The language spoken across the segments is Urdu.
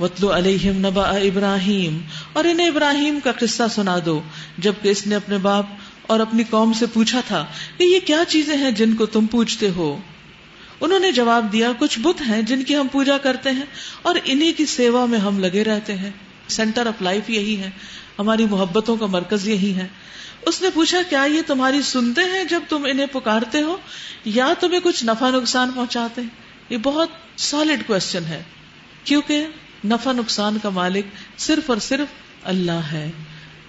وَاتْلُ عَلَيْهِمْ نَبَأَ ابراہیم، اور انہیں ابراہیم کا قصہ سنا دو جبکہ اس نے اپنے باپ اور اپنی قوم سے پوچھا تھا کہ یہ کیا چیزیں ہیں جن کو تم پوجتے ہو؟ انہوں نے جواب دیا، کچھ بت ہیں جن کی ہم پوجا کرتے ہیں اور انہی کی سیوا میں ہم لگے رہتے ہیں. سینٹر آف لائف یہی ہے، ہماری محبتوں کا مرکز یہی ہے. اس نے پوچھا، کیا یہ تمہاری سنتے ہیں جب تم انہیں پکارتے ہو یا تمہیں کچھ نفع نقصان پہنچاتے ہیں؟ یہ بہت سالڈ کوسچن ہے، کیونکہ نفع نقصان کا مالک صرف اور صرف اللہ ہے.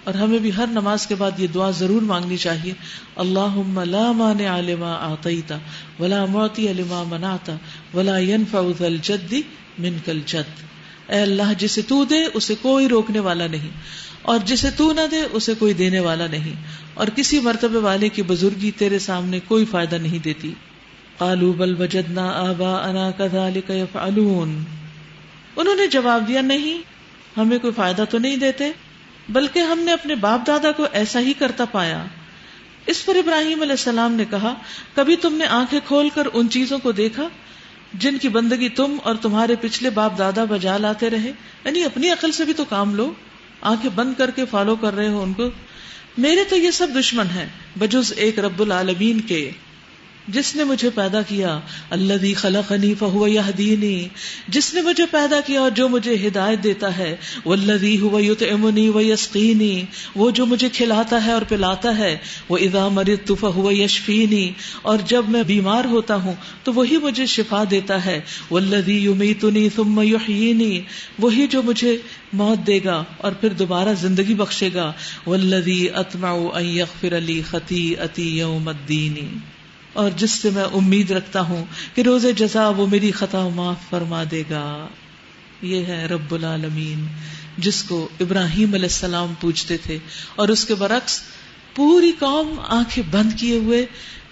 اور ہمیں بھی ہر نماز کے بعد یہ دعا ضرور مانگنی چاہیے، اللہم لا مانع لما اعطیت ولا معطی لما منعت ولا ينفع ذا الجد منک الجد. اے اللہ، جسے تو دے اسے کوئی روکنے والا نہیں، اور جسے تو نہ دے اسے کوئی دینے والا نہیں، اور کسی مرتبے والے کی بزرگی تیرے سامنے کوئی فائدہ نہیں دیتی. قالوا بل وجدنا آباءنا كذلك يفعلون. انہوں نے جواب دیا، نہیں، ہمیں کوئی فائدہ تو نہیں دیتے، بلکہ ہم نے اپنے باپ دادا کو ایسا ہی کرتا پایا. اس پر ابراہیم علیہ السلام نے کہا، کبھی تم نے آنکھیں کھول کر ان چیزوں کو دیکھا جن کی بندگی تم اور تمہارے پچھلے باپ دادا بجا لاتے رہے؟ یعنی اپنی عقل سے بھی تو کام لو، آنکھیں بند کر کے فالو کر رہے ہو ان کو. میرے تو یہ سب دشمن ہیں بجز ایک رب العالمین کے، جس نے مجھے پیدا کیا. الذی خلقنی فہو یہدینی، جس نے مجھے پیدا کیا اور جو مجھے ہدایت دیتا ہے. والذی هو یطعمنی ویسقینی، وہ جو مجھے کھلاتا ہے اور پلاتا ہے. واذا مرضت فہو یشفینی، اور جب میں بیمار ہوتا ہوں تو وہی مجھے شفا دیتا ہے. والذی یمیتنی ثم یحیینی، وہی جو مجھے موت دے گا اور پھر دوبارہ زندگی بخشے گا. والذی اطمع ان یغفر لی خطیئتی یوم الدین، اور جس سے میں امید رکھتا ہوں کہ روز جزا وہ میری خطا معاف فرما دے گا. یہ ہے رب العالمین جس کو ابراہیم علیہ السلام پوجتے تھے، اور اس کے برعکس پوری قوم آنکھیں بند کیے ہوئے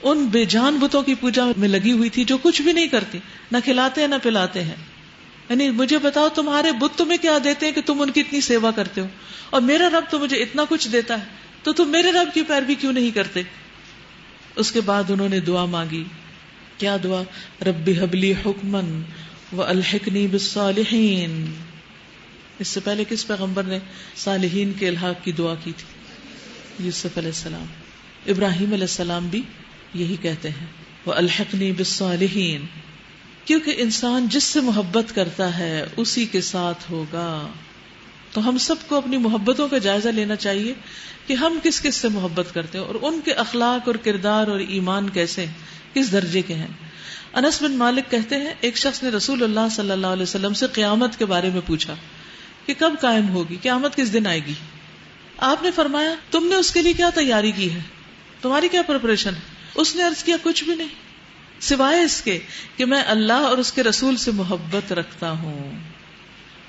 ان بے جان بتوں کی پوجا میں لگی ہوئی تھی جو کچھ بھی نہیں کرتی، نہ کھلاتے ہیں نہ پلاتے ہیں. یعنی مجھے بتاؤ تمہارے بت تمہیں کیا دیتے ہیں کہ تم ان کی اتنی سیوا کرتے ہو، اور میرا رب تو مجھے اتنا کچھ دیتا ہے تو تم میرے رب کی پیروی کیوں نہیں کرتے؟ اس کے بعد انہوں نے دعا مانگی. کیا دعا؟ رب ہب لی حکما والحقنی بالصالحین. اس سے پہلے کس پیغمبر نے صالحین کے الحاق کی دعا کی تھی؟ یوسف علیہ السلام. ابراہیم علیہ السلام بھی یہی کہتے ہیں، والحقنی بالصالحین، کیونکہ انسان جس سے محبت کرتا ہے اسی کے ساتھ ہوگا. تو ہم سب کو اپنی محبتوں کا جائزہ لینا چاہیے کہ ہم کس کس سے محبت کرتے ہیں اور ان کے اخلاق اور کردار اور ایمان کیسے ہیں، کس درجے کے ہیں. انس بن مالک کہتے ہیں، ایک شخص نے رسول اللہ صلی اللہ علیہ وسلم سے قیامت کے بارے میں پوچھا کہ کب قائم ہوگی، قیامت کس دن آئے گی. آپ نے فرمایا، تم نے اس کے لیے کیا تیاری کی ہے، تمہاری کیا پریپریشن ہے؟ اس نے عرض کیا، کچھ بھی نہیں سوائے اس کے کہ میں اللہ اور اس کے رسول سے محبت رکھتا ہوں.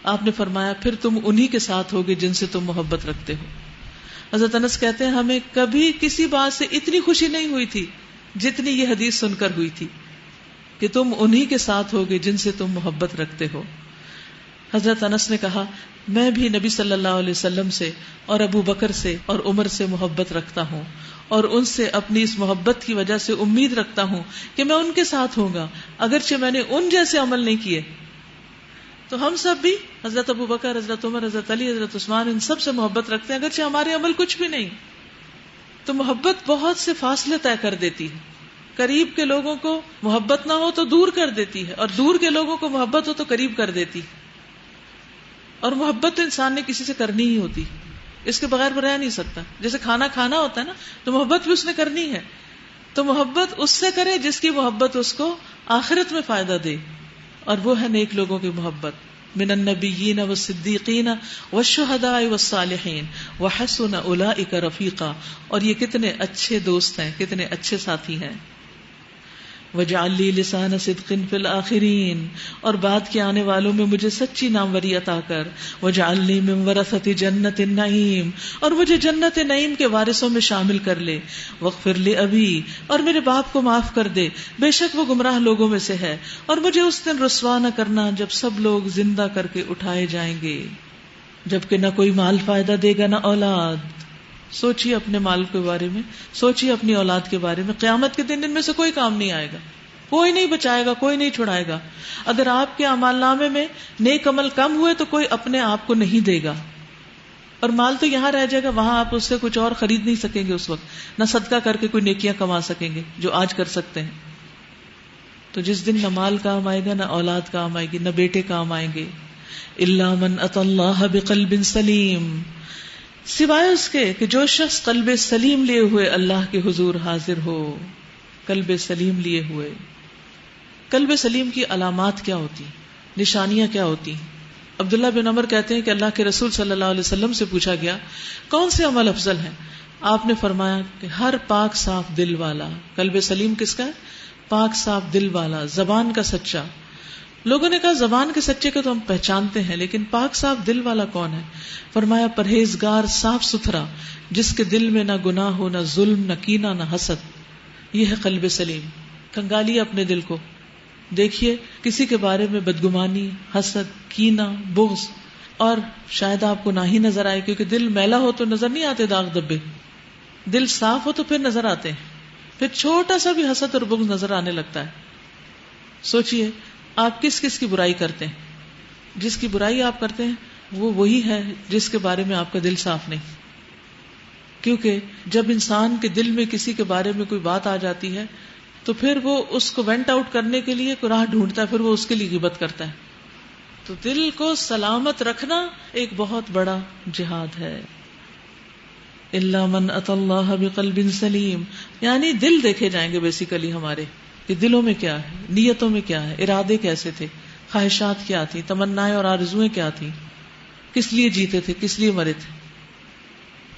آپ نے فرمایا، پھر تم انہی کے ساتھ ہوگے جن سے تم محبت رکھتے ہو. حضرت انس کہتے ہیں، ہمیں کبھی کسی بات سے اتنی خوشی نہیں ہوئی تھی جتنی یہ حدیث سن کر ہوئی تھی کہ تم انہی کے ساتھ ہوگے جن سے تم محبت رکھتے ہو. حضرت انس نے کہا، میں بھی نبی صلی اللہ علیہ وسلم سے اور ابو بکر سے اور عمر سے محبت رکھتا ہوں، اور ان سے اپنی اس محبت کی وجہ سے امید رکھتا ہوں کہ میں ان کے ساتھ ہوں گا اگرچہ میں نے ان جیسے عمل نہیں کیے. تو ہم سب بھی حضرت ابو بکر، حضرت عمر، حضرت علی، حضرت عثمان، ان سب سے محبت رکھتے ہیں اگرچہ ہمارے عمل کچھ بھی نہیں. تو محبت بہت سے فاصلے طے کر دیتی ہے. قریب کے لوگوں کو محبت نہ ہو تو دور کر دیتی ہے، اور دور کے لوگوں کو محبت ہو تو قریب کر دیتی. اور محبت تو انسان نے کسی سے کرنی ہی ہوتی، اس کے بغیر وہ رہ نہیں سکتا. جیسے کھانا کھانا ہوتا ہے نا، تو محبت بھی اس نے کرنی ہے. تو محبت اس سے کرے جس کی محبت اس کو آخرت میں فائدہ دے، اور وہ ہے نیک لوگوں کی محبت. من النبیین والصدیقین والشہداء والصالحین وحسن اولئک رفیقا. اور یہ کتنے اچھے دوست ہیں، کتنے اچھے ساتھی ہیں. وَاجْعَلْ لِي لِسَانَ صِدْقٍ فِي الْآخِرِينَ. اور بعد کے آنے والوں میں مجھے سچی ناموری عطا کر. وَاجْعَلْ لِي مِن وَرَثَةِ جَنَّةِ النَّعِيمِ. اور مجھے جنت نعیم کے وارثوں میں شامل کر لے. وَاغْفِرْ لِأَبِي. اور میرے باپ کو معاف کر دے، بے شک وہ گمراہ لوگوں میں سے ہے. اور مجھے اس دن رسوا نہ کرنا جب سب لوگ زندہ کر کے اٹھائے جائیں گے، جبکہ نہ کوئی مال فائدہ دے گا نہ اولاد. سوچیے اپنے مال کے بارے میں، سوچیے اپنی اولاد کے بارے میں. قیامت کے دن ان میں سے کوئی کام نہیں آئے گا. کوئی نہیں بچائے گا، کوئی نہیں چھڑائے گا. اگر آپ کے اعمال نامے میں نیک عمل کم ہوئے تو کوئی اپنے آپ کو نہیں دے گا، اور مال تو یہاں رہ جائے گا، وہاں آپ اس سے کچھ اور خرید نہیں سکیں گے اس وقت، نہ صدقہ کر کے کوئی نیکیاں کما سکیں گے جو آج کر سکتے ہیں. تو جس دن نہ مال کام آئے گا، نہ اولاد کام آئے گی، نہ بیٹے کام آئیں گے. الا من اتى اللہ بقلب سلیم، سوائے اس کے کہ جو شخص قلب سلیم لیے ہوئے اللہ کے حضور حاضر ہو. قلب سلیم لیے ہوئے. قلب سلیم کی علامات کیا ہوتی، نشانیاں کیا ہوتی؟ عبداللہ بن عمر کہتے ہیں کہ اللہ کے رسول صلی اللہ علیہ وسلم سے پوچھا گیا کون سے عمل افضل ہیں؟ آپ نے فرمایا کہ ہر پاک صاف دل والا. قلب سلیم کس کا ہے؟ پاک صاف دل والا، زبان کا سچا. لوگوں نے کہا زبان کے سچے کو تو ہم پہچانتے ہیں، لیکن پاک صاف دل والا کون ہے؟ فرمایا پرہیزگار، صاف ستھرا، جس کے دل میں نہ گناہ ہو، نہ ظلم، نہ کینہ، نہ حسد. یہ ہے قلب سلیم. کنگالیے اپنے دل کو، دیکھیے کسی کے بارے میں بدگمانی، حسد، کینہ، بغض، اور شاید آپ کو نہ ہی نظر آئے، کیونکہ دل میلا ہو تو نظر نہیں آتے داغ دبے، دل صاف ہو تو پھر نظر آتے ہیں. پھر چھوٹا سا بھی حسد اور بغض نظر آنے لگتا ہے. سوچئے آپ کس کس کی برائی کرتے ہیں؟ جس کی برائی آپ کرتے ہیں وہ وہی ہے جس کے بارے میں آپ کا دل صاف نہیں. کیونکہ جب انسان کے دل میں کسی کے بارے میں کوئی بات آ جاتی ہے تو پھر وہ اس کو وینٹ آؤٹ کرنے کے لیے کوئی راہ ڈھونڈتا ہے، پھر وہ اس کے لیے غیبت کرتا ہے. تو دل کو سلامت رکھنا ایک بہت بڑا جہاد ہے. الا من اتى اللہ بقلب سلیم، یعنی دل دیکھے جائیں گے بیسیکلی ہمارے، کہ دلوں میں کیا ہے، نیتوں میں کیا ہے، ارادے کیسے تھے، خواہشات کیا تھی، تمنائیں اور آرزویں کیا تھی، کس لیے جیتے تھے، کس لیے مرے تھے.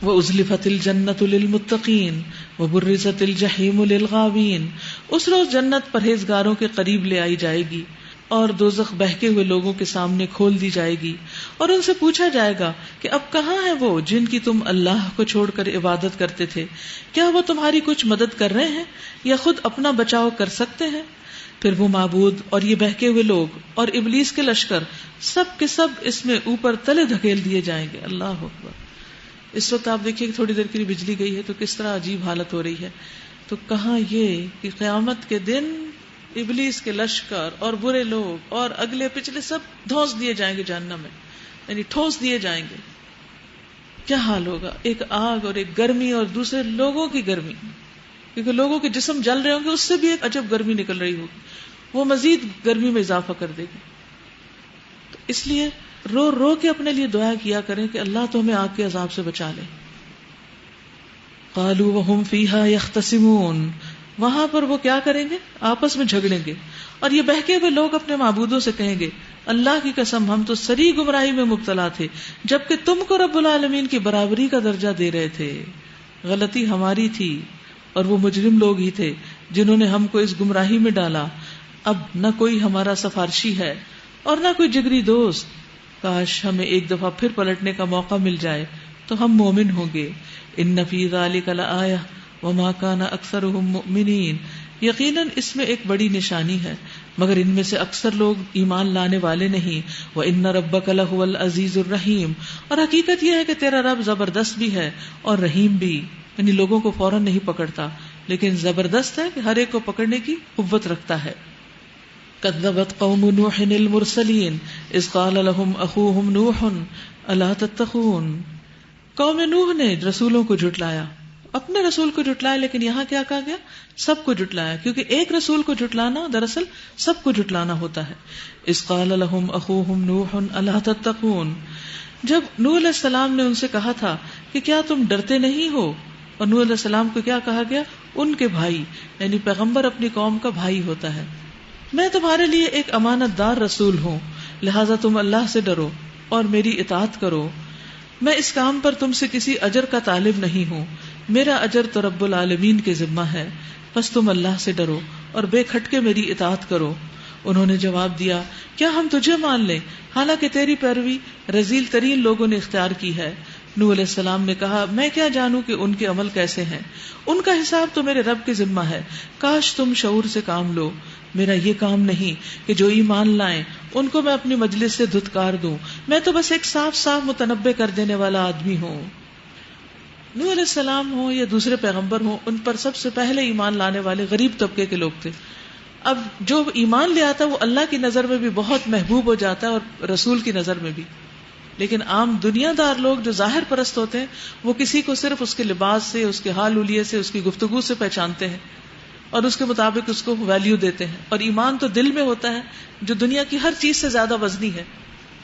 وَأُزْلِفَتِ الْجَنَّةُ لِلْمُتَّقِينَ وَبُرِّزَتِ الْجَحِيمُ لِلْغَاوِينَ. اس روز جنت پرہیزگاروں کے قریب لے آئی جائے گی اور دوزخ بہکے ہوئے لوگوں کے سامنے کھول دی جائے گی، اور ان سے پوچھا جائے گا کہ اب کہاں ہیں وہ جن کی تم اللہ کو چھوڑ کر عبادت کرتے تھے؟ کیا وہ تمہاری کچھ مدد کر رہے ہیں یا خود اپنا بچاؤ کر سکتے ہیں؟ پھر وہ معبود اور یہ بہکے ہوئے لوگ اور ابلیس کے لشکر سب کے سب اس میں اوپر تلے دھکیل دیے جائیں گے. اللہ اکبر. اس وقت آپ دیکھیے کہ تھوڑی دیر کے لیے بجلی گئی ہے تو کس طرح عجیب حالت ہو رہی ہے. تو کہاں یہ کہ قیامت کے دن ابلیس کے لشکر اور برے لوگ اور اگلے پچھلے سب دھونس دیے جائیں گے جہنم میں، یعنی ٹھونس دیے جائیں گے. کیا حال ہوگا؟ ایک آگ اور ایک گرمی اور دوسرے لوگوں کی گرمی، کیونکہ لوگوں کے جسم جل رہے ہوں گے، اس سے بھی ایک عجب گرمی نکل رہی ہوگی، وہ مزید گرمی میں اضافہ کر دے گی. تو اس لیے رو رو کے اپنے لیے دعا کیا کریں کہ اللہ تو ہمیں آگ کے عذاب سے بچا لے. قالوا وهم فيها يختصمون. وہاں پر وہ کیا کریں گے؟ آپس میں جھگڑیں گے. اور یہ بہکے ہوئے لوگ اپنے معبودوں سے کہیں گے اللہ کی قسم ہم تو سری گمراہی میں مبتلا تھے جبکہ تم کو رب العالمین کی برابری کا درجہ دے رہے تھے. غلطی ہماری تھی اور وہ مجرم لوگ ہی تھے جنہوں نے ہم کو اس گمراہی میں ڈالا. اب نہ کوئی ہمارا سفارشی ہے اور نہ کوئی جگری دوست. کاش ہمیں ایک دفعہ پھر پلٹنے کا موقع مل جائے تو ہم مومن ہوں گے. ان فی ذلک لآیہ وما کان اکثرهم مؤمنین. یقیناً اس میں ایک بڑی نشانی ہے مگر ان میں سے اکثر لوگ ایمان لانے والے نہیں. وان ربک لہو العزیز الرحیم. اور حقیقت یہ ہے کہ تیرا رب زبردست بھی ہے اور رحیم بھی، یعنی لوگوں کو فوراً نہیں پکڑتا لیکن زبردست ہے کہ ہر ایک کو پکڑنے کی قوت رکھتا ہے. کذبت قوم نوح المرسلین اذ قال لهم اخوهم نوح الا تتقون. قوم نوح نے رسولوں کو جھٹلایا، اپنے رسول کو جھٹلایا، لیکن یہاں کیا کہا گیا؟ سب کو جھٹلایا، کیونکہ ایک رسول کو جھٹلانا دراصل سب کو جھٹلانا ہوتا ہے. اذ قال لهم اخوهم نوح الا تتقون. جب نوح علیہ السلام نے ان سے کہا تھا کہ کیا تم ڈرتے نہیں ہو، اور نوح علیہ السلام کو کیا کہا گیا؟ ان کے بھائی، یعنی پیغمبر اپنی قوم کا بھائی ہوتا ہے. میں تمہارے لیے ایک امانت دار رسول ہوں، لہٰذا تم اللہ سے ڈرو اور میری اطاعت کرو. میں اس کام پر تم سے کسی اجر کا طالب نہیں ہوں، میرا اجر تو رب العالمین کے ذمہ ہے، بس تم اللہ سے ڈرو اور بے کھٹکے میری اطاعت کرو. انہوں نے جواب دیا کیا ہم تجھے مان لیں حالانکہ تیری پیروی رذیل ترین لوگوں نے اختیار کی ہے. نوح علیہ السلام نے کہا میں کیا جانوں کہ ان کے عمل کیسے ہیں، ان کا حساب تو میرے رب کے ذمہ ہے. کاش تم شعور سے کام لو، میرا یہ کام نہیں کہ جو ایمان لائیں ان کو میں اپنی مجلس سے دھتکار دوں، میں تو بس ایک صاف صاف متنبع کر دینے والا آدمی ہوں. نوح علیہ السلام ہوں یا دوسرے پیغمبر ہوں، ان پر سب سے پہلے ایمان لانے والے غریب طبقے کے لوگ تھے. اب جو ایمان لے آتا ہے وہ اللہ کی نظر میں بھی بہت محبوب ہو جاتا ہے اور رسول کی نظر میں بھی. لیکن عام دنیا دار لوگ جو ظاہر پرست ہوتے ہیں وہ کسی کو صرف اس کے لباس سے، اس کے حال حلیے سے، اس کی گفتگو سے پہچانتے ہیں اور اس کے مطابق اس کو ویلیو دیتے ہیں. اور ایمان تو دل میں ہوتا ہے جو دنیا کی ہر چیز سے زیادہ وزنی ہے،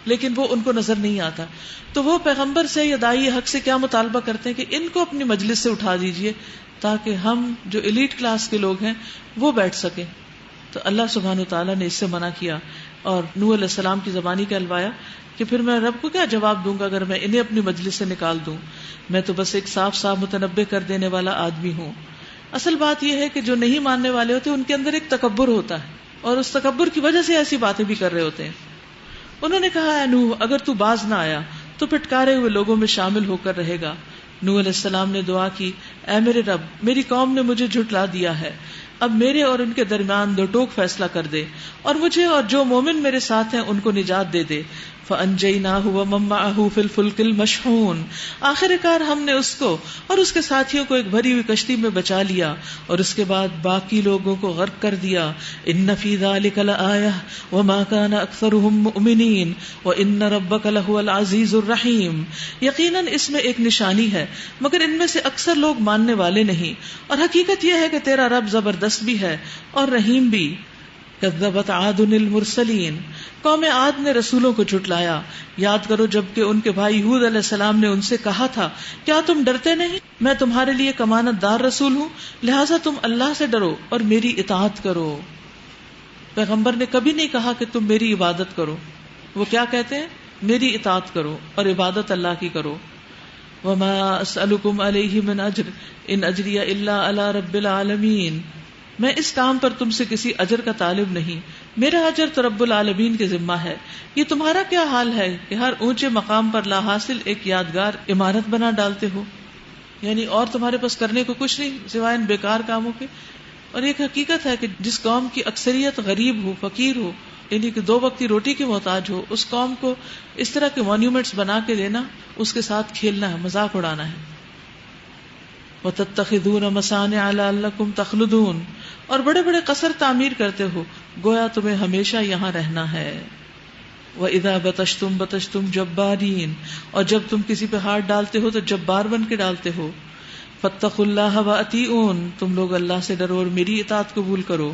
لیکن وہ ان کو نظر نہیں آتا. تو وہ پیغمبر سے یا داعی حق سے کیا مطالبہ کرتے ہیں کہ ان کو اپنی مجلس سے اٹھا دیجئے تاکہ ہم جو ایلیٹ کلاس کے لوگ ہیں وہ بیٹھ سکیں. تو اللہ سبحانہ وتعالیٰ نے اس سے منع کیا اور نوح علیہ السلام کی زبانی کہلوایا کہ پھر میں رب کو کیا جواب دوں گا اگر میں انہیں اپنی مجلس سے نکال دوں. میں تو بس ایک صاف صاف متنبہ کر دینے والا آدمی ہوں. اصل بات یہ ہے کہ جو نہیں ماننے والے ہوتے ان کے اندر ایک تکبر ہوتا ہے اور اس تکبر کی وجہ سے ایسی باتیں بھی کر رہے ہوتے ہیں. انہوں نے کہا اے نوح اگر تو باز نہ آیا تو پٹکارے ہوئے لوگوں میں شامل ہو کر رہے گا. نوح علیہ السلام نے دعا کی اے میرے رب میری قوم نے مجھے جھٹلا دیا ہے، اب میرے اور ان کے درمیان دو ٹوک فیصلہ کر دے اور مجھے اور جو مومن میرے ساتھ ہیں ان کو نجات دے دے. فَأَنْجَيْنَاهُ وَمَن مَّعَهُ فِي الْفُلْكِ الْمَشْحُونِ آخر کار ہم نے اس کو اور اس کے ساتھیوں کو ایک بھری ہوئی کشتی میں بچا لیا اور اس کے بعد باقی لوگوں کو غرق کر دیا. إِنَّ فِي ذَلِكَ لَآيَةً وَمَا كَانَ أَكْثَرُهُم مُؤْمِنِينَ وَإِنَّ رَبَّكَ لَهُوَ الْعَزِيزُ الرَّحِيمُ یقیناً اس میں ایک نشانی ہے مگر ان میں سے اکثر لوگ ماننے والے نہیں، اور حقیقت یہ ہے کہ تیرا رب زبردست بھی ہے اور رحیم بھی. کذبت عاد المرسلین قوم عاد نے رسولوں کو جھٹلایا. یاد کرو جب کہ ان کے بھائی ہود علیہ السلام نے ان سے کہا تھا کیا تم ڈرتے نہیں، میں تمہارے لیے امانت دار رسول ہوں، لہٰذا تم اللہ سے ڈرو اور میری اطاعت کرو. پیغمبر نے کبھی نہیں کہا کہ تم میری عبادت کرو، وہ کیا کہتے ہیں میری اطاعت کرو اور عبادت اللہ کی کرو. وما اسألکم علیہ من اجر ان اجری الا علی رب العالمین میں اس کام پر تم سے کسی اجر کا طالب نہیں، میرا اجر تو رب العالمین کے ذمہ ہے. یہ تمہارا کیا حال ہے کہ ہر اونچے مقام پر لا حاصل ایک یادگار عمارت بنا ڈالتے ہو، یعنی اور تمہارے پاس کرنے کو کچھ نہیں سوائے ان بیکار کاموں کے. اور ایک حقیقت ہے کہ جس قوم کی اکثریت غریب ہو، فقیر ہو، یعنی کہ 2 وقت کی روٹی کے محتاج ہو، اس قوم کو اس طرح کے مانیومنٹس بنا کے دینا، اس کے ساتھ کھیلنا ہے، مذاق اڑانا ہے. وَتَتَّخِذُونَ مَصَانِعَ لَعَلَّكُمْ تَخْلُدُونَ اور بڑے بڑے قصر تعمیر کرتے ہو گویا تمہیں ہمیشہ یہاں رہنا ہے. وَإِذَا بَطَشْتُمْ بَطَشْتُمْ جَبَّارِينَ اور جب تم کسی پہ ہاتھ ڈالتے ہو تو جبار بن کے ڈالتے ہو. فَاتَّقُوا اللَّهَ وَأَطِيعُونِ تم لوگ اللہ سے ڈرو اور میری اطاعت قبول کرو.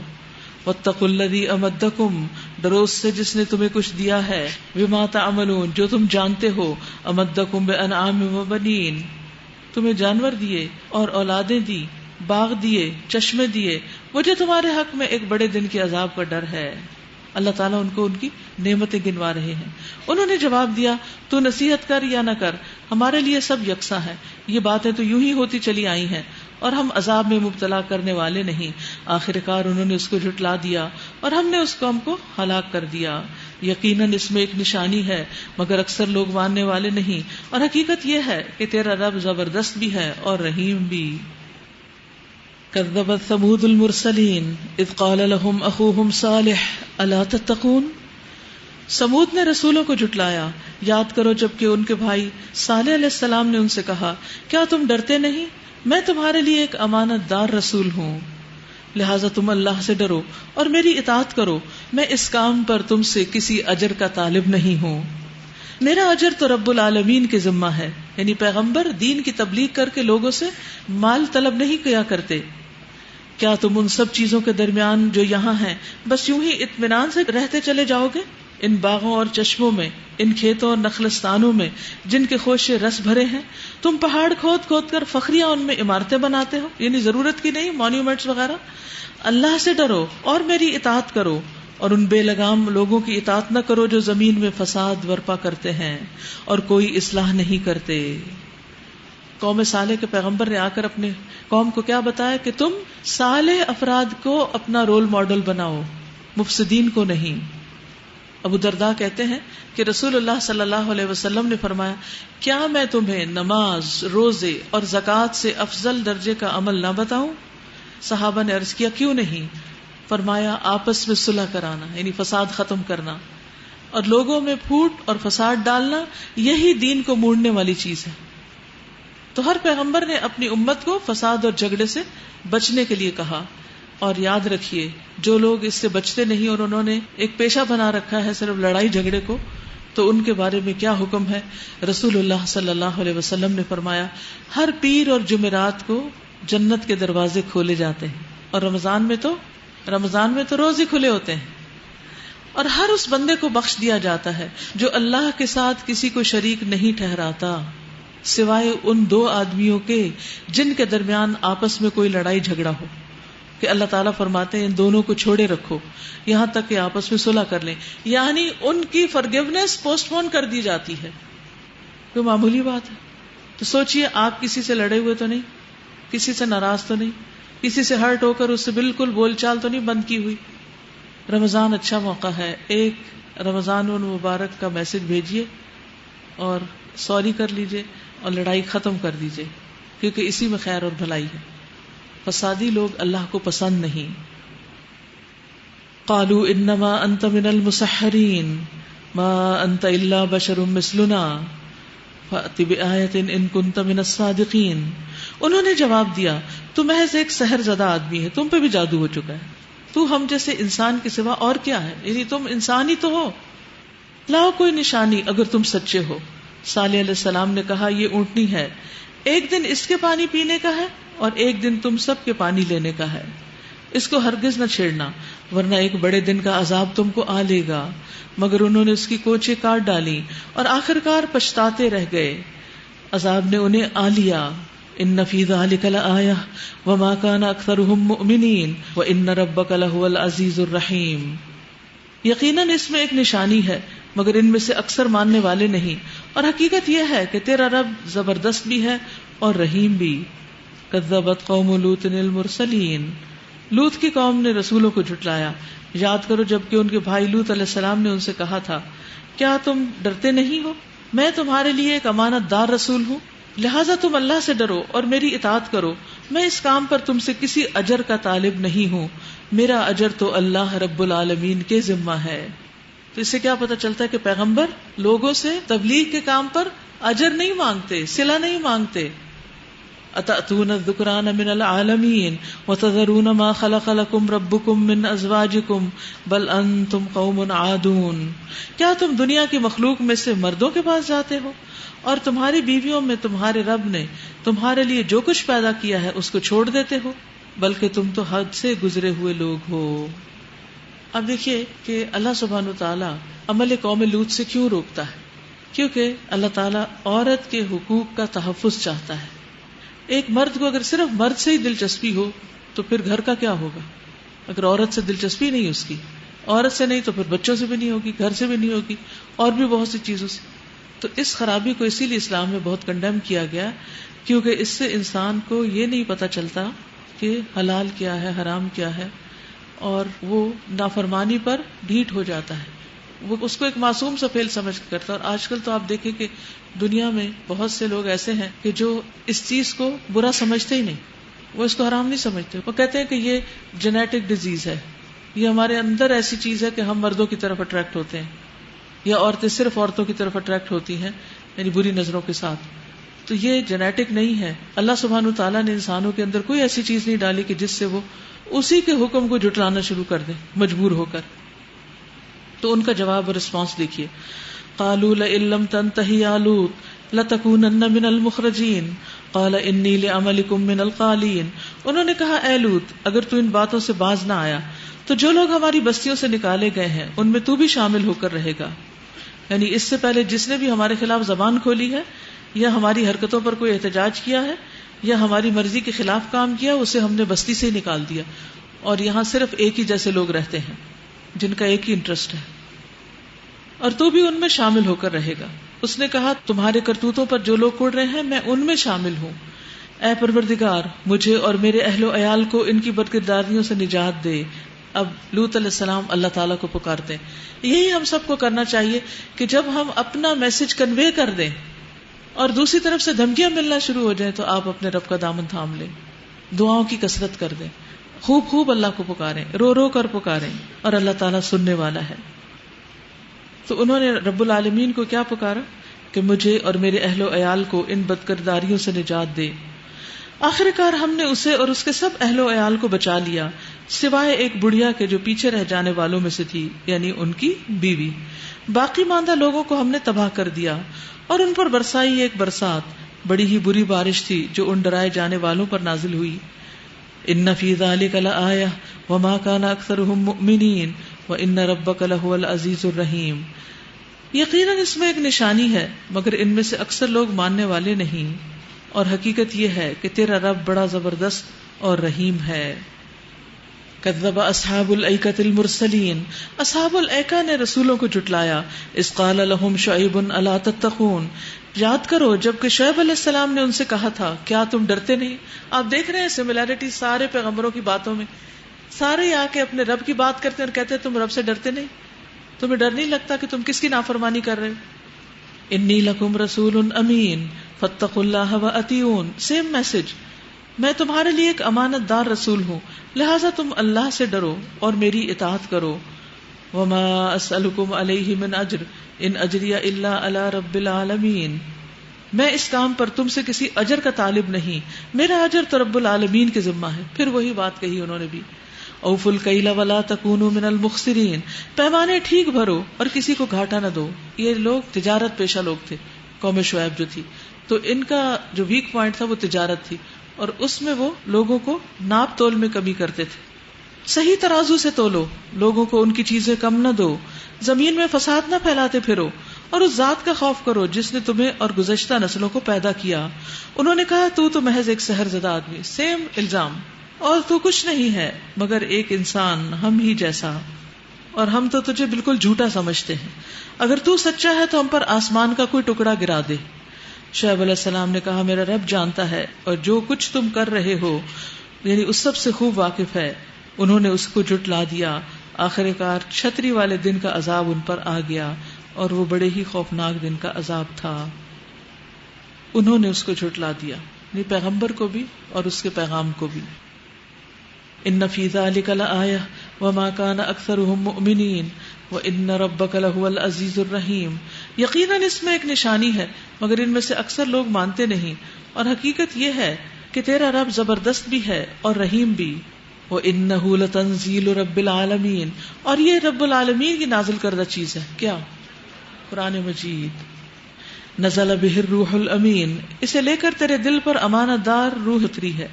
وَاتَّقُوا الَّذِي أَمَدَّكُمْ ڈرو اس سے جس نے تمہیں کچھ دیا ہے، بِمَا تَعْمَلُونَ جو تم جانتے ہو، أَمَدَّكُمْ بِأَنْعَامٍ وَبَنِينَ تمہیں جانور دیے اور اولادیں دی، باغ دیے، چشمے دیے. مجھے تمہارے حق میں ایک بڑے دن کے عذاب کا ڈر ہے. اللہ تعالیٰ ان کو ان کی نعمتیں گنوا رہے ہیں. انہوں نے جواب دیا تو نصیحت کر یا نہ کر ہمارے لیے سب یکساں ہے، یہ باتیں تو یوں ہی ہوتی چلی آئی ہیں اور ہم عذاب میں مبتلا کرنے والے نہیں. آخر کار انہوں نے اس کو جھٹلا دیا اور ہم نے اس قوم کو ہلاک کر دیا. یقیناً اس میں ایک نشانی ہے مگر اکثر لوگ ماننے والے نہیں، اور حقیقت یہ ہے کہ تیرا رب زبردست بھی ہے اور رحیم بھی. کذبت ثمود المرسلین اذ قال لهم اخوهم صالح الا تتقون سمود نے رسولوں کو جھٹلایا. یاد کرو جب کہ ان کے بھائی صالح علیہ السلام نے ان سے کہا کیا تم ڈرتے نہیں، میں تمہارے لیے ایک امانت دار رسول ہوں، لہٰذا تم اللہ سے ڈرو اور میری اطاعت کرو. میں اس کام پر تم سے کسی اجر کا طالب نہیں ہوں، میرا اجر تو رب العالمین کے ذمہ ہے. یعنی پیغمبر دین کی تبلیغ کر کے لوگوں سے مال طلب نہیں کیا کرتے. کیا تم ان سب چیزوں کے درمیان جو یہاں ہیں بس یوں ہی اطمینان سے رہتے چلے جاؤ گے؟ ان باغوں اور چشموں میں، ان کھیتوں اور نخلستانوں میں جن کے خوشے رس بھرے ہیں، تم پہاڑ کھود کھود کر فخریاں ان میں عمارتیں بناتے ہو، یعنی ضرورت کی نہیں مانیومنٹس وغیرہ. اللہ سے ڈرو اور میری اطاعت کرو اور ان بے لگام لوگوں کی اطاعت نہ کرو جو زمین میں فساد برپا کرتے ہیں اور کوئی اصلاح نہیں کرتے. قوم صالح کے پیغمبر نے آ کر اپنے قوم کو کیا بتایا کہ تم صالح افراد کو اپنا رول ماڈل بناؤ، مفسدین کو نہیں. ابو درداء کہتے ہیں کہ رسول اللہ صلی اللہ علیہ وسلم نے فرمایا کیا میں تمہیں نماز، روزے اور زکوٰۃ سے افضل درجے کا عمل نہ بتاؤں؟ صحابہ نے عرض کیا کیوں نہیں؟ فرمایا آپس میں صلح کرانا، یعنی فساد ختم کرنا، اور لوگوں میں پھوٹ اور فساد ڈالنا یہی دین کو موڑنے والی چیز ہے. تو ہر پیغمبر نے اپنی امت کو فساد اور جھگڑے سے بچنے کے لیے کہا. اور یاد رکھیے جو لوگ اس سے بچتے نہیں اور انہوں نے ایک پیشہ بنا رکھا ہے صرف لڑائی جھگڑے کو، تو ان کے بارے میں کیا حکم ہے؟ رسول اللہ صلی اللہ علیہ وسلم نے فرمایا ہر پیر اور جمعرات کو جنت کے دروازے کھولے جاتے ہیں، اور رمضان میں تو روز ہی کھلے ہوتے ہیں، اور ہر اس بندے کو بخش دیا جاتا ہے جو اللہ کے ساتھ کسی کو شریک نہیں ٹھہراتا سوائے ان دو آدمیوں کے جن کے درمیان آپس میں کوئی لڑائی جھگڑا ہو، کہ اللہ تعالیٰ فرماتے ہیں ان دونوں کو چھوڑے رکھو یہاں تک کہ آپس میں صلح کر لیں، یعنی ان کی فرگیونیس پوسٹ پون کر دی جاتی ہے۔ کوئی معمولی بات ہے؟ تو سوچئے آپ کسی سے لڑے ہوئے تو نہیں، کسی سے ناراض تو نہیں، کسی سے ہرٹ ہو کر اس سے بالکل بول چال تو نہیں بند کی ہوئی۔ رمضان اچھا موقع ہے، ایک رمضان المبارک کا میسج بھیجیے اور سوری کر لیجیے اور لڑائی ختم کر دیجیے، کیونکہ اسی میں خیر اور بھلائی ہے۔ فسادی لوگ اللہ کو پسند نہیں۔ قالوا انما انت من المسحرین ما انت الا بشر مثلنا فأت بآیۃ ان کنت من الصادقین۔ انہوں نے جواب دیا تو محض ایک سحر زدہ آدمی ہے، تم پہ بھی جادو ہو چکا ہے، تو ہم جیسے انسان کے سوا اور کیا ہے، یعنی تم انسان ہی تو ہو، لاؤ کوئی نشانی اگر تم سچے ہو۔ صالح علیہ السلام نے کہا یہ اونٹنی ہے، ایک دن اس کے پانی پینے کا ہے اور ایک دن تم سب کے پانی لینے کا ہے، اس کو ہرگز نہ چھیڑنا ورنہ ایک بڑے دن کا عذاب تم کو آ لے گا۔ مگر انہوں نے اس کی کوچیں کاٹ ڈالی اور آخرکار پچھتاتے رہ گئے، عذاب نے انہیں آ لیا۔ ان فی ذلک لآیہ وما کان اکثرهم مؤمنین وان ربک لہو العزیز الرحیم۔ یقیناً اس میں ایک نشانی ہے مگر ان میں سے اکثر ماننے والے نہیں، اور حقیقت یہ ہے کہ تیرا رب زبردست بھی ہے اور رحیم بھی۔ کذبت قوم لوط المرسلین، لوط کی قوم نے رسولوں کو جھٹلایا۔ یاد کرو جبکہ ان کے بھائی لوط علیہ السلام نے ان سے کہا تھا کیا تم ڈرتے نہیں ہو، میں تمہارے لیے ایک امانت دار رسول ہوں، لہٰذا تم اللہ سے ڈرو اور میری اطاعت کرو، میں اس کام پر تم سے کسی اجر کا طالب نہیں ہوں، میرا اجر تو اللہ رب العالمین کے ذمہ ہے۔ تو اس سے کیا پتہ چلتا ہے کہ پیغمبر لوگوں سے تبلیغ کے کام پر اجر نہیں مانگتے، صلہ نہیں مانگتے۔ اتأتون الذکران من العالمین وتذرون ما خلق لکم ربکم من ازواجکم بل انتم قوم عادون۔ کیا تم دنیا کی مخلوق میں سے مردوں کے پاس جاتے ہو اور تمہاری بیویوں میں تمہارے رب نے تمہارے لیے جو کچھ پیدا کیا ہے اس کو چھوڑ دیتے ہو، بلکہ تم تو حد سے گزرے ہوئے لوگ ہو۔ اب دیکھیے کہ اللہ سبحانہ وتعالی عمل قوم لوط سے کیوں روکتا ہے؟ کیونکہ اللہ تعالیٰ عورت کے حقوق کا تحفظ چاہتا ہے۔ ایک مرد کو اگر صرف مرد سے ہی دلچسپی ہو تو پھر گھر کا کیا ہوگا؟ اگر عورت سے دلچسپی نہیں اس کی، عورت سے نہیں تو پھر بچوں سے بھی نہیں ہوگی، گھر سے بھی نہیں ہوگی، اور بھی بہت سی چیزوں سے۔ تو اس خرابی کو اسی لیے اسلام میں بہت کنڈیم کیا گیا، کیونکہ اس سے انسان کو یہ نہیں پتہ چلتا کہ حلال کیا ہے، حرام کیا ہے، اور وہ نافرمانی پر ڈھیٹ ہو جاتا ہے، وہ اس کو ایک معصوم سا فعل سمجھ کے کرتا ہے۔ اور آج کل تو آپ دیکھیں کہ دنیا میں بہت سے لوگ ایسے ہیں کہ جو اس چیز کو برا سمجھتے ہی نہیں، وہ اس کو حرام نہیں سمجھتے، وہ کہتے ہیں کہ یہ جینیٹک ڈیزیز ہے، یہ ہمارے اندر ایسی چیز ہے کہ ہم مردوں کی طرف اٹریکٹ ہوتے ہیں، یا عورتیں صرف عورتوں کی طرف اٹریکٹ ہوتی ہیں، یعنی بری نظروں کے ساتھ۔ تو یہ جینیٹک نہیں ہے۔ اللہ سبحانہ وتعالیٰ نے انسانوں کے اندر کوئی ایسی چیز نہیں ڈالی کہ جس سے وہ اسی کے حکم کو جھٹلانا شروع کر دیں مجبور ہو کر۔ تو ان کا جواب اور رسپانس دیکھیے، قالوا لئن لم تنتهي يا لوط لتكونن من المخرجين قال انی لعملکم من القالین۔ انہوں نے کہا اے لوط اگر تو ان باتوں سے باز نہ آیا تو جو لوگ ہماری بستیوں سے نکالے گئے ہیں ان میں تو بھی شامل ہو کر رہے گا۔ یعنی اس سے پہلے جس نے بھی ہمارے خلاف زبان کھولی ہے یا ہماری حرکتوں پر کوئی احتجاج کیا ہے یا ہماری مرضی کے خلاف کام کیا، اسے ہم نے بستی سے ہی نکال دیا، اور یہاں صرف ایک ہی جیسے لوگ رہتے ہیں جن کا ایک ہی انٹرسٹ ہے، اور تو بھی ان میں شامل ہو کر رہے گا۔ اس نے کہا تمہارے کرتوتوں پر جو لوگ اڑ رہے ہیں میں ان میں شامل ہوں، اے پروردگار مجھے اور میرے اہل و عیال کو ان کی بدکرداریوں سے نجات دے۔ اب لوط علیہ السلام اللہ تعالیٰ کو پکارتے ہیں۔ یہی ہم سب کو کرنا چاہیے کہ جب ہم اپنا میسج کنوے کر دیں اور دوسری طرف سے دھمکیاں ملنا شروع ہو جائیں تو آپ اپنے رب کا دامن تھام لیں، دعاؤں کی کثرت کر دیں، خوب خوب اللہ کو پکاریں، رو رو کر پکاریں، اور اللہ تعالیٰ سننے والا ہے۔ تو انہوں نے رب العالمین کو کیا پکارا کہ مجھے اور میرے اہل و عیال کو ان بدکرداریوں سے نجات دے۔ آخر کار ہم نے اسے اور اس کے سب اہل و عیال کو بچا لیا سوائے ایک بڑھیا کے جو پیچھے رہ جانے والوں میں سے تھی، یعنی ان کی بیوی۔ باقی ماندہ لوگوں کو ہم نے تباہ کر دیا اور ان پر برسائی ایک برسات، بڑی ہی بری بارش تھی جو ان ڈرائے جانے والوں پر نازل ہوئی۔ ان فی ذلک لآیہ وما کان اکثرهم مؤمنین وان ربک لہو العزیز الرحیم۔ یقیناً اس میں ایک نشانی ہے مگر ان میں سے اکثر لوگ ماننے والے نہیں، اور حقیقت یہ ہے کہ تیرا رب بڑا زبردست اور رحیم ہے۔ کذب اصحاب الایکۃ المرسلین، اصحاب الایکہ نے رسولوں کو جھٹلایا۔ اذ قال لهم شعیب الا تتقون، یاد کرو جب کہ شعیب علیہ السلام نے ان سے کہا تھا کیا تم ڈرتے نہیں؟ آپ دیکھ رہے ہیں سملیرٹی سارے پیغمبروں کی باتوں میں، سارے آ کے اپنے رب کی بات کرتے ہیں اور کہتے ہیں تم رب سے ڈرتے نہیں، تمہیں ڈر نہیں لگتا کہ تم کس کی نافرمانی کر رہے ہو؟ انی لکم رسول امین فاتقوا اللہ واطیعون، سیم میسج، میں تمہارے لیے ایک امانت دار رسول ہوں، لہٰذا تم اللہ سے ڈرو اور میری اطاعت کرو۔ وما اسألکم علیہ من اجر ان اجری الا علی رب العالمین، میں اس کام پر تم سے کسی اجر کا طالب نہیں، میرا اجر تو رب العالمین کے ذمہ ہے۔ پھر وہی بات کہی انہوں نے بھی، اوفوا الکیل ولا تکونوا من المخسرین، پیمانے ٹھیک بھرو اور کسی کو گھاٹا نہ دو۔ یہ لوگ تجارت پیشہ لوگ تھے، قوم شعیب جو تھی، تو ان کا جو ویک پوائنٹ تھا وہ تجارت تھی، اور اس میں وہ لوگوں کو ناپ تول میں کمی کرتے تھے۔ صحیح ترازو سے تولو، لوگوں کو ان کی چیزیں کم نہ دو، زمین میں فساد نہ پھیلاتے پھرو، اور اس ذات کا خوف کرو جس نے تمہیں اور گزشتہ نسلوں کو پیدا کیا۔ انہوں نے کہا تو محض ایک سحر زدہ آدمی، سیم الزام، اور تو کچھ نہیں ہے مگر ایک انسان ہم ہی جیسا، اور ہم تو تجھے بالکل جھوٹا سمجھتے ہیں، اگر تو سچا ہے تو ہم پر آسمان کا کوئی ٹکڑا گرا دے۔ شعیب علیہ السلام نے کہا میرا رب جانتا ہے اور جو کچھ تم کر رہے ہو یعنی اس سب سے خوب واقف ہے۔ انہوں نے اس کو جھٹلا دیا، آخر کار چھتری والے دن کا عذاب ان پر آ گیا، اور وہ بڑے ہی خوفناک دن کا عذاب تھا۔ انہوں نے اس کو جھٹلا دیا، یعنی پیغمبر کو بھی اور اس کے پیغام کو بھی۔ ان فی ذلک لآیہ وما کان اکثرهم مؤمنین وان ربک لہو العزیز الرحیم، یقیناً اس میں ایک نشانی ہے مگر ان میں سے اکثر لوگ مانتے نہیں، اور حقیقت یہ ہے کہ تیرا رب زبردست بھی ہے اور رحیم بھی۔ وانہ لتنزیل رب العالمین، اور یہ رب العالمین کی نازل کردہ چیز ہے۔ کیا؟ قرآن مجید۔ نزل بہ الروح الامین، اسے لے کر تیرے دل پر امانت دار روح اتری ہے،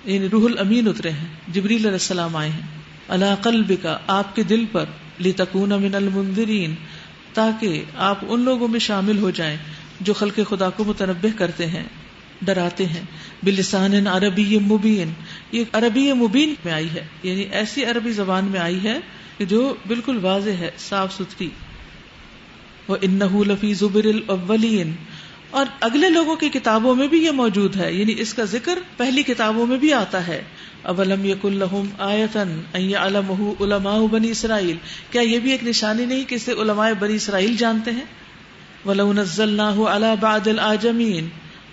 یعنی روح الامین اترے ہیں، جبریل علیہ السلام آئے ہیں۔ علی قلبک، آپ کے دل پر، لتکون من المنذرین، تاکہ آپ ان لوگوں میں شامل ہو جائیں جو خلق خدا کو متنبہ کرتے ہیں، ڈراتے ہیں۔ بلسان عربی مبین، یہ عربی مبین میں آئی ہے، یعنی ایسی عربی زبان میں آئی ہے کہ جو بالکل واضح ہے، صاف ستھری۔ وَإِنَّهُ لَفِي زُبُرِ الْأَوَّلِينَ، اور اگلے لوگوں کی کتابوں میں بھی یہ موجود ہے، یعنی اس کا ذکر پہلی کتابوں میں بھی آتا ہے۔ اولم یکن لہم آیۃ ان یعلمہ علماء بنی اسرائیل، کیا یہ بھی ایک نشانی نہیں کہ اسے علماء بنی اسرائیل جانتے ہیں؟ ولو نزلناہ علی بعض الاعجمین،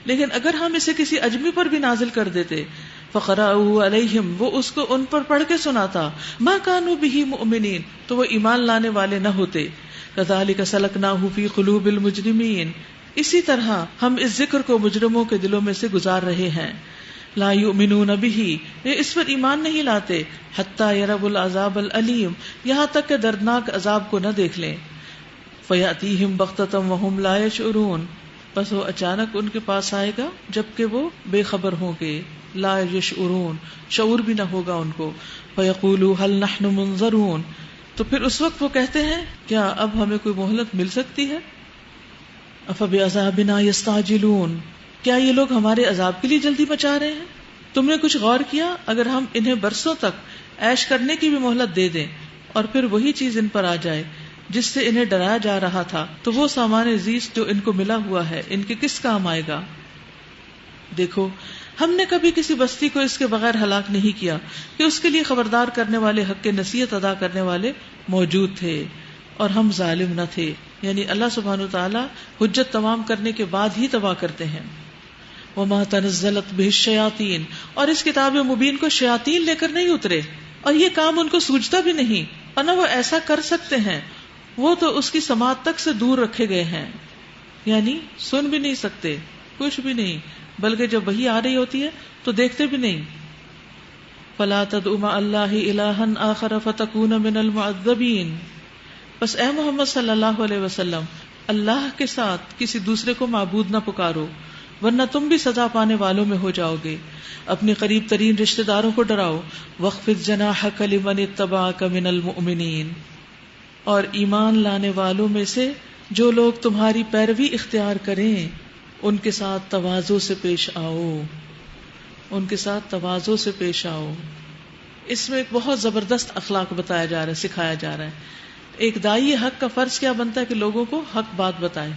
لیکن اگر ہم اسے کسی اجمی پر بھی نازل کر دیتے، فقرأوہ علیہم، وہ اس کو ان پر پڑھ کے سناتا، ما کانوا بہ مؤمنین، تو وہ ایمان لانے والے نہ ہوتے۔ کذالک سلکناہ فی قلوب المجرمین، اسی طرح ہم اس ذکر کو مجرموں کے دلوں میں سے گزار رہے ہیں۔ لا یؤمنون بہ، یہ اس پر ایمان نہیں لاتے، حتی یروا العذاب العلیم، یہاں تک کہ دردناک عذاب کو نہ دیکھ لیں۔ فیأتیہم بغتۃ وہم لا یشعرون، بس وہ اچانک ان کے پاس آئے گا جبکہ وہ بے خبر ہوں گے، لا یشعرون، شعور بھی نہ ہوگا ان کو۔ فیقولوا هل نحن منظرون، تو پھر اس وقت وہ کہتے ہیں کیا اب ہمیں کوئی مہلت مل سکتی ہے؟ افبعذابنا یستعجلون، کیا یہ لوگ ہمارے عذاب کے لیے جلدی مچا رہے ہیں؟ تم نے کچھ غور کیا؟ اگر ہم انہیں برسوں تک عیش کرنے کی بھی مہلت دے دیں اور پھر وہی چیز ان پر آ جائے جس سے انہیں ڈرایا جا رہا تھا، تو وہ سامان زیست جو ان کو ملا ہوا ہے ان کے کس کام آئے گا؟ دیکھو، ہم نے کبھی کسی بستی کو اس کے بغیر ہلاک نہیں کیا کہ اس کے لیے خبردار کرنے والے، حق کے نصیحت ادا کرنے والے موجود تھے، اور ہم ظالم نہ تھے۔ یعنی اللہ سبحانہ وتعالی حجت تمام کرنے کے بعد ہی تباہ کرتے ہیں۔ وما تنزلت بہ الشیاطین، اور اس کتاب مبین کو شیاطین لے کر نہیں اترے، اور یہ کام ان کو سوچتا بھی نہیں، اور نہ وہ ایسا کر سکتے ہیں، وہ تو اس کی سماعت تک سے دور رکھے گئے ہیں، یعنی سن بھی نہیں سکتے کچھ بھی نہیں، بلکہ جب وحی آ رہی ہوتی ہے تو دیکھتے بھی نہیں۔ فلا تدع مع اللہ الہا آخر فتکون من المعذبین. بس اے محمد صلی اللہ علیہ وسلم، اللہ کے ساتھ کسی دوسرے کو معبود نہ پکارو ورنہ تم بھی سزا پانے والوں میں ہو جاؤ گے. اپنے قریب ترین رشتہ داروں کو ڈراؤ. واخفض جناحک لمن اتبعک من المؤمنین. اور ایمان لانے والوں میں سے جو لوگ تمہاری پیروی اختیار کریں ان کے ساتھ تواضع سے پیش آؤ. ان کے ساتھ تواضع سے پیش آؤ. اس میں ایک بہت زبردست اخلاق بتایا جا رہا ہے، سکھایا جا رہا ہے. ایک داعی حق کا فرض کیا بنتا ہے کہ لوگوں کو حق بات بتائے،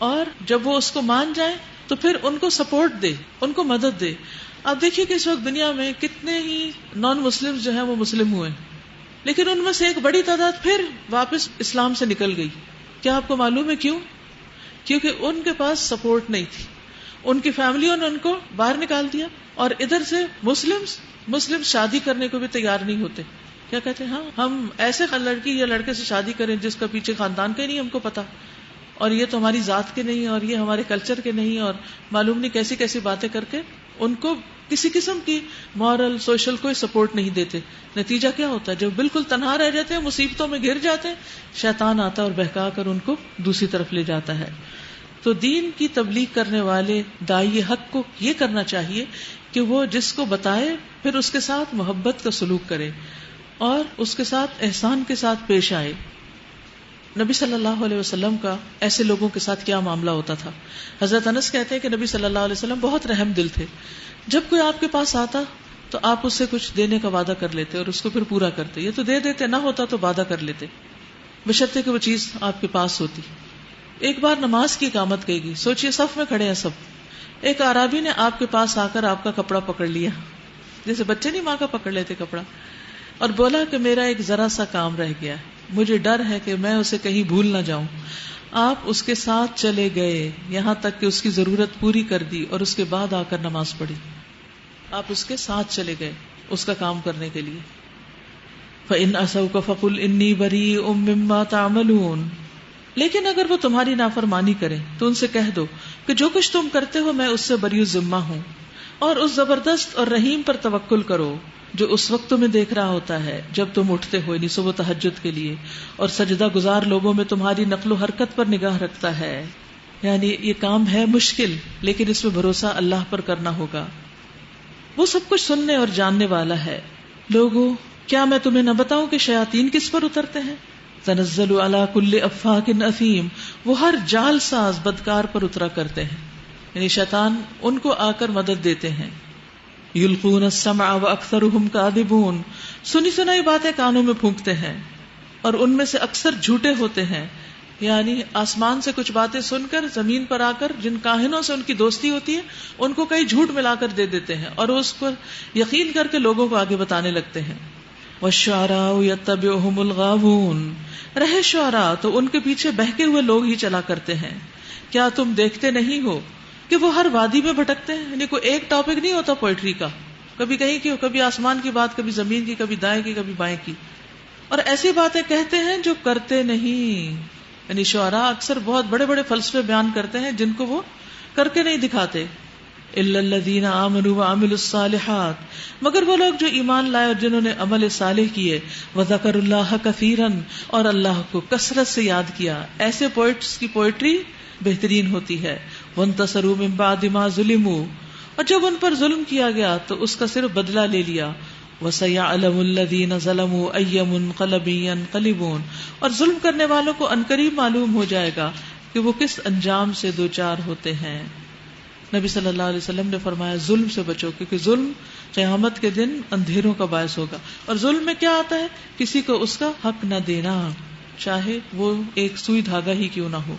اور جب وہ اس کو مان جائیں تو پھر ان کو سپورٹ دے، ان کو مدد دے. آپ دیکھیے کہ اس وقت دنیا میں کتنے ہی نان مسلم جو ہیں وہ مسلم ہوئے، لیکن ان میں سے ایک بڑی تعداد پھر واپس اسلام سے نکل گئی. کیا آپ کو معلوم ہے کیوں؟ کیونکہ ان کے پاس سپورٹ نہیں تھی. ان کی فیملیوں نے ان کو باہر نکال دیا، اور ادھر سے مسلم شادی کرنے کو بھی تیار نہیں ہوتے. کیا کہتے ہیں، ہاں ہم ایسے لڑکی یا لڑکے سے شادی کریں جس کا پیچھے خاندان کا ہی نہیں ہم کو پتا، اور یہ تو ہماری ذات کے نہیں، اور یہ ہمارے کلچر کے نہیں، اور معلوم نہیں کیسی کیسی باتیں کر کے ان کو کسی قسم کی مورل سوشل کوئی سپورٹ نہیں دیتے. نتیجہ کیا ہوتا ہے؟ جب بالکل تنہا رہ جاتے ہیں، مصیبتوں میں گھر جاتے ہیں، شیطان آتا ہے اور بہکا کر ان کو دوسری طرف لے جاتا ہے. تو دین کی تبلیغ کرنے والے داعی حق کو یہ کرنا چاہیے کہ وہ جس کو بتائے پھر اس کے ساتھ محبت کا سلوک کرے اور اس کے ساتھ احسان کے ساتھ پیش آئے. نبی صلی اللہ علیہ وسلم کا ایسے لوگوں کے ساتھ کیا معاملہ ہوتا تھا؟ حضرت انس کہتے ہیں کہ نبی صلی اللہ علیہ وسلم بہت رحم دل تھے. جب کوئی آپ کے پاس آتا تو آپ اس سے کچھ دینے کا وعدہ کر لیتے اور اس کو پھر پورا کرتے. یہ تو دے دیتے، نہ ہوتا تو وعدہ کر لیتے، بشرطے کہ وہ چیز آپ کے پاس ہوتی. ایک بار نماز کی اقامت گئی، سوچئے صف میں کھڑے ہیں سب. ایک اعرابی نے آپ کے پاس آ کر آپ کا کپڑا پکڑ لیا، جیسے بچے نہیں ماں کا پکڑ لیتے کپڑا، اور بولا کہ میرا ایک ذرا سا کام رہ گیا ہے، مجھے ڈر ہے کہ میں اسے کہیں بھول نہ جاؤں. آپ اس کے ساتھ چلے گئے یہاں تک کہ اس کی ضرورت پوری کر دی اور اس کے بعد آ کر نماز پڑھی. آپ اس کے ساتھ چلے گئے اس کا کام کرنے کے لیے. فَإِنْ أَسَوْكَ فَقُلْ إِنِّي بَرِيءٌ مِّمَّا تَعْمَلُونَ. لیکن اگر وہ تمہاری نافرمانی کریں تو ان سے کہہ دو کہ جو کچھ تم کرتے ہو میں اس سے بری ذمہ ہوں، اور اس زبردست اور رحیم پر توکل کرو جو اس وقت تمہیں دیکھ رہا ہوتا ہے جب تم اٹھتے ہو، یعنی صبح تہجد کے لیے، اور سجدہ گزار لوگوں میں تمہاری نقل و حرکت پر نگاہ رکھتا ہے. یعنی یہ کام ہے مشکل، لیکن اس میں بھروسہ اللہ پر کرنا ہوگا. وہ سب کچھ سننے اور جاننے والا ہے. لوگوں، کیا میں تمہیں نہ بتاؤں کہ شیاطین کس پر اترتے ہیں؟ تنزل علی کل افاک اثیم. وہ ہر جال ساز بدکار پر اترا کرتے ہیں، یعنی شیطان ان کو آ کر مدد دیتے ہیں. یلقون السمع واکثرهم کاذبون. سنی سنائی باتیں کانوں میں پھونکتے ہیں اور ان میں سے اکثر جھوٹے ہوتے ہیں. یعنی آسمان سے کچھ باتیں سن کر زمین پر آ کر جن کاہنوں سے ان کی دوستی ہوتی ہے ان کو کئی جھوٹ ملا کر دے دیتے ہیں اور اس پر یقین کر کے لوگوں کو آگے بتانے لگتے ہیں. والشعراء یتبعهم الغاوون. رہے شعراء تو ان کے پیچھے بہکے ہوئے لوگ ہی چلا کرتے ہیں. کیا تم دیکھتے نہیں ہو کہ وہ ہر وادی میں بھٹکتے ہیں؟ یعنی کوئی ایک ٹاپک نہیں ہوتا پوئٹری کا، کبھی کہیں کی، کبھی آسمان کی بات، کبھی زمین کی، کبھی دائیں کی، کبھی بائیں کی، اور ایسی باتیں کہتے ہیں جو کرتے نہیں. یعنی شعراء اکثر بہت بڑے بڑے فلسفے بیان کرتے ہیں جن کو وہ کر کے نہیں دکھاتے. الا الذین آمنوا وعملوا الصالحات. مگر وہ لوگ جو ایمان لائے اور جنہوں نے عمل صالح کیے. وذکروا اللہ کثیرا. اور اللہ کو کثرت سے یاد کیا. ایسے پوئٹس کی پوئٹری بہترین ہوتی ہے. وانتصروا من بعد ما ظلموا. اور جب ان پر ظلم کیا گیا تو اس کا صرف بدلہ لے لیا. وسيعلم الذين ظلموا اي منقلب ينقلبون. اور ظلم کرنے والوں کو عنقریب معلوم ہو جائے گا کہ وہ کس انجام سے دوچار ہوتے ہیں. نبی صلی اللہ علیہ وسلم نے فرمایا ظلم سے بچو، کیونکہ ظلم قیامت کے دن اندھیروں کا باعث ہوگا. اور ظلم میں کیا آتا ہے؟ کسی کو اس کا حق نہ دینا، چاہے وہ ایک سوئی دھاگا ہی کیوں نہ ہو.